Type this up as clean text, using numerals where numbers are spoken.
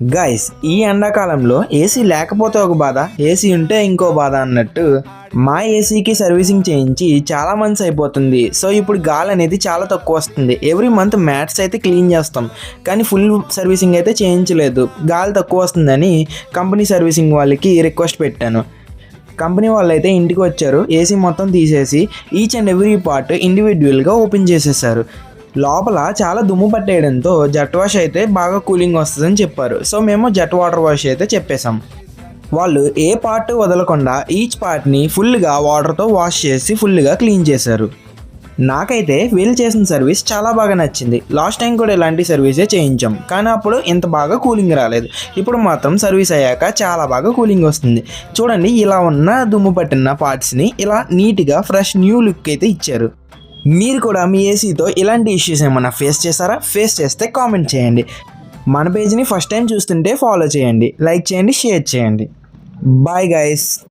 Guys, ఈ ఎండాకాలంలో AC లేకపోతే ఒక బాధ, ఏసీ ఉంటే ఇంకో బాధ అన్నట్టు మా ఏసీకి సర్వీసింగ్ చేయించి చాలా మంత్స్ అయిపోతుంది. సో ఇప్పుడు గాలి అనేది చాలా తక్కువ వస్తుంది. ఎవ్రీ మంత్ మ్యాట్స్ అయితే క్లీన్ చేస్తాం, కానీ ఫుల్ సర్వీసింగ్ అయితే చేయించలేదు. గాలి తక్కువ వస్తుందని కంపెనీ సర్వీసింగ్ వాళ్ళకి రిక్వెస్ట్ పెట్టాను. కంపెనీ వాళ్ళు అయితే ఇంటికి వచ్చారు, ఏసీ మొత్తం తీసేసి ఈచ్ అండ్ ఎవ్రీ పార్ట్ ఇండివిజువల్గా ఓపెన్ చేసేసారు. లోపల చాలా దుమ్ము పట్టేయడంతో జెట్ వాష్ అయితే బాగా కూలింగ్ వస్తుందని చెప్పారు. సో మేము జెట్ వాటర్ వాష్ అయితే చెప్పేశాం. వాళ్ళు ఏ పార్ట్ వదలకుండా ఈచ్ పార్ట్ని ఫుల్గా వాటర్తో వాష్ చేసి ఫుల్గా క్లీన్ చేశారు. నాకైతే వీళ్ళు చేసిన సర్వీస్ చాలా బాగా నచ్చింది. లాస్ట్ టైం కూడా ఇలాంటి సర్వీసే చేయించాం, కానీ అప్పుడు ఇంత బాగా కూలింగ్ రాలేదు. ఇప్పుడు మాత్రం సర్వీస్ అయ్యాక చాలా బాగా కూలింగ్ వస్తుంది. చూడండి, ఇలా ఉన్న దుమ్ము పట్టిన పార్ట్స్ని ఇలా నీట్గా ఫ్రెష్ న్యూ లుక్ అయితే ఇచ్చారు. మీరు కూడా మీ ఏసీతో ఇలాంటి ఇష్యూస్ ఏమైనా ఫేస్ చేశారా? ఫేస్ చేస్తే కామెంట్ చేయండి. మన పేజ్ని ఫస్ట్ టైం చూస్తుంటే ఫాలో చేయండి, లైక్ చేయండి, షేర్ చేయండి. Bye guys.